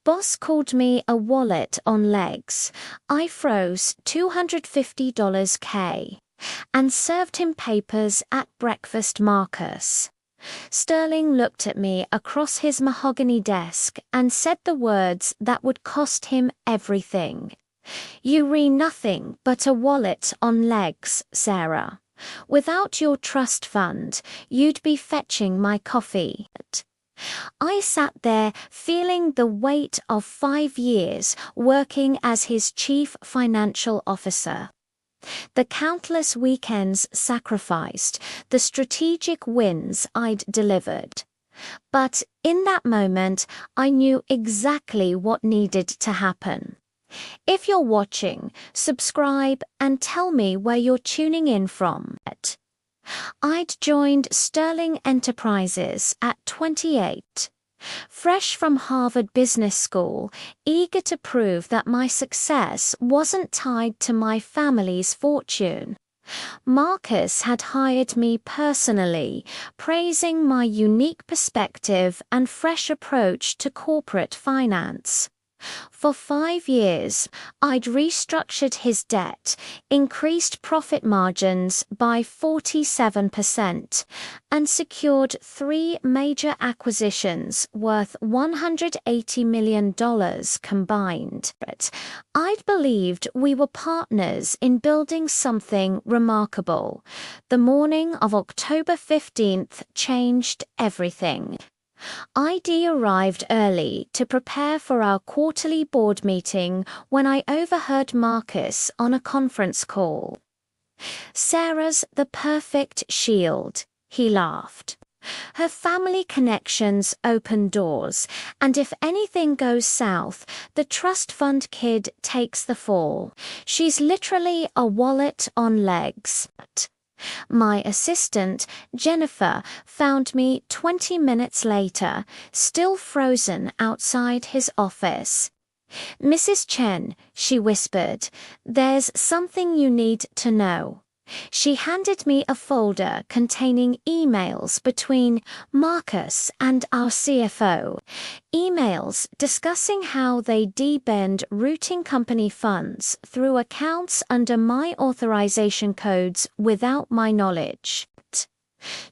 Boss called me a wallet on legs. I froze $250K and served him papers at breakfast, Marcus. Sterling looked at me across his mahogany desk and said the words that would cost him everything. "You re nothing but a wallet on legs, Sarah. Without your trust fund, you'd be fetching my coffee." I sat there feeling the weight of 5 years working as his chief financial officer. The countless weekends sacrificed, the strategic wins I'd delivered. But in that moment, I knew exactly what needed to happen. If you're watching, subscribe and tell me where you're tuning in from. I'd joined Sterling Enterprises at 28. Fresh from Harvard Business School, eager to prove that my success wasn't tied to my family's fortune. Marcus had hired me personally, praising my unique perspective and fresh approach to corporate finance. For 5 years, I'd restructured his debt, increased profit margins by 47%, and secured 3 major acquisitions worth $180 million combined. I'd believed we were partners in building something remarkable. The morning of October 15th changed everything. ID arrived early to prepare for our quarterly board meeting when I overheard Marcus on a conference call. "Sarah's the perfect shield," he laughed. "Her family connections open doors, and if anything goes south, the trust fund kid takes the fall. She's literally a wallet on legs." My assistant, Jennifer, found me 20 minutes later, still frozen outside his office. "Mrs. Chen," she whispered, "there's something you need to know." She handed me a folder containing emails between Marcus and our CFO. Emails discussing how they debend routing company funds through accounts under my authorization codes without my knowledge.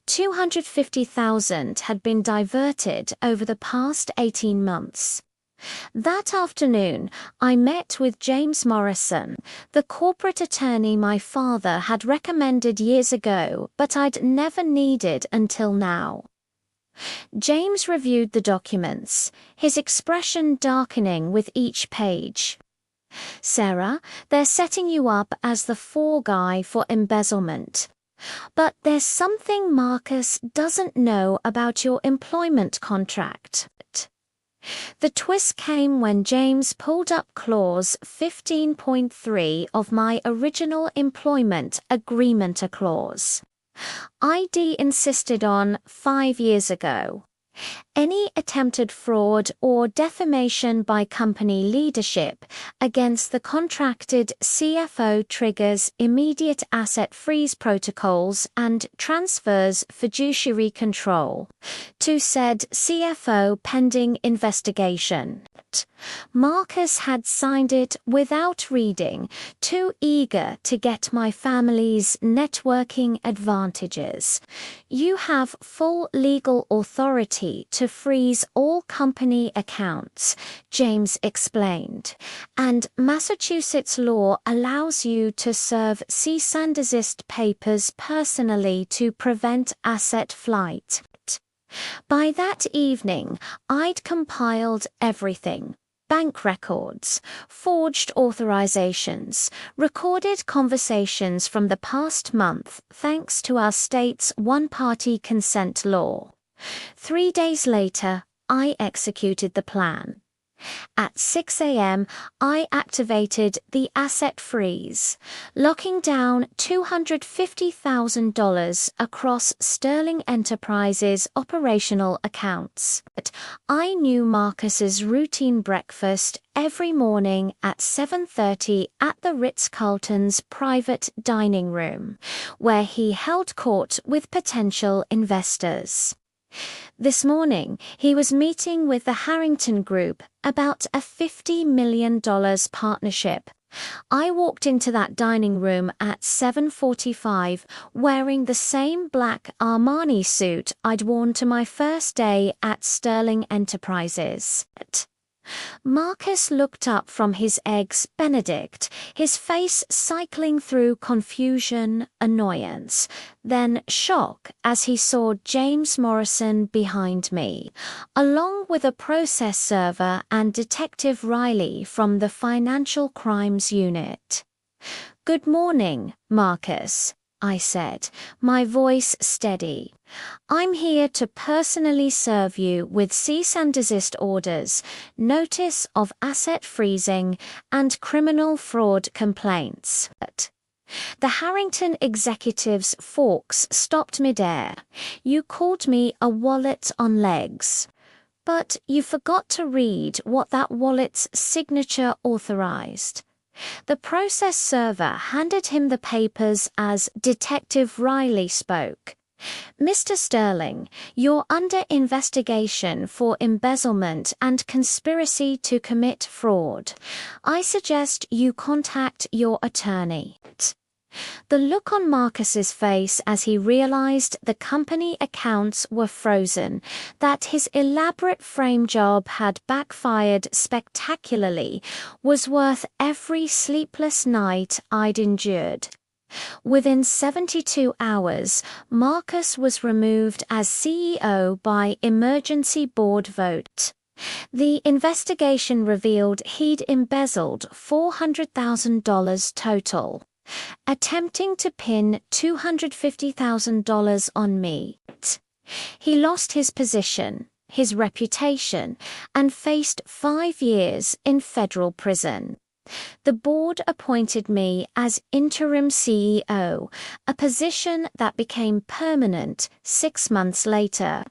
$250,000 had been diverted over the past 18 months. That afternoon, I met with James Morrison, the corporate attorney my father had recommended years ago but I'd never needed until now. James reviewed the documents, his expression darkening with each page. "Sarah, they're setting you up as the fall guy for embezzlement. But there's something Marcus doesn't know about your employment contract." The twist came when James pulled up clause 15.3 of my original employment agreement clause. ID insisted on 5 years ago. Any attempted fraud or defamation by company leadership against the contracted CFO triggers immediate asset freeze protocols and transfers fiduciary control to said CFO pending investigation. Marcus had signed it without reading, too eager to get my family's networking advantages. "You have full legal authority to freeze all company accounts," James explained, "and Massachusetts law allows you to serve cease and desist papers personally to prevent asset flight." By that evening, I'd compiled everything: bank records, forged authorizations, recorded conversations from the past month thanks to our state's one-party consent law. 3 days later, I executed the plan. At 6 a.m., I activated the asset freeze, locking down $250,000 across Sterling Enterprises' operational accounts. But I knew Marcus's routine breakfast every morning at 7:30 at the Ritz-Carlton's private dining room, where he held court with potential investors. This morning, he was meeting with the Harrington Group about a $50 million partnership. I walked into that dining room at 7:45 wearing the same black Armani suit I'd worn to my first day at Sterling Enterprises. Marcus looked up from his eggs Benedict, his face cycling through confusion, annoyance, then shock as he saw James Morrison behind me, along with a process server and Detective Riley from the Financial Crimes Unit. "Good morning, Marcus," I said, my voice steady. "I'm here to personally serve you with cease and desist orders, notice of asset freezing, and criminal fraud complaints." The Harrington executive's forks stopped midair. "You called me a wallet on legs. But you forgot to read what that wallet's signature authorized." The process server handed him the papers as Detective Riley spoke. "Mr. Sterling, you're under investigation for embezzlement and conspiracy to commit fraud. I suggest you contact your attorney." The look on Marcus's face as he realized the company accounts were frozen, that his elaborate frame job had backfired spectacularly, was worth every sleepless night I'd endured. Within 72 hours, Marcus was removed as CEO by emergency board vote. The investigation revealed he'd embezzled $400,000 total, attempting to pin $250,000 on me. He lost his position, his reputation, and faced 5 years in federal prison. The board appointed me as interim CEO, a position that became permanent 6 months later.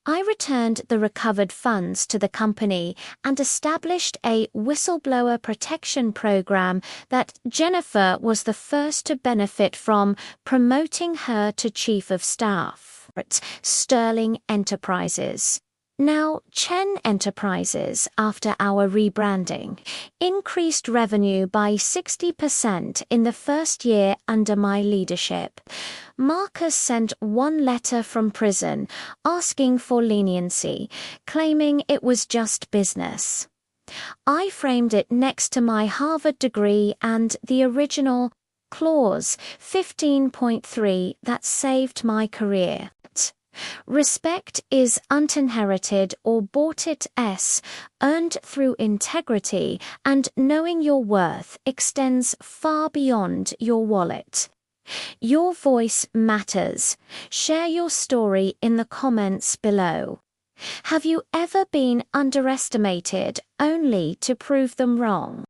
I returned the recovered funds to the company and established a whistleblower protection program that Jennifer was the first to benefit from, promoting her to Chief of Staff at Sterling Enterprises, now Chen Enterprises. After our rebranding, increased revenue by 60% in the first year under my leadership. Marcus sent one letter from prison asking for leniency, claiming it was just business. I framed it next to my Harvard degree and the original Clause 15.3 that saved my career. "Respect is uninherited or bought it earned through integrity, and knowing your worth extends far beyond your wallet." Your voice matters. Share your story in the comments below. Have you ever been underestimated only to prove them wrong?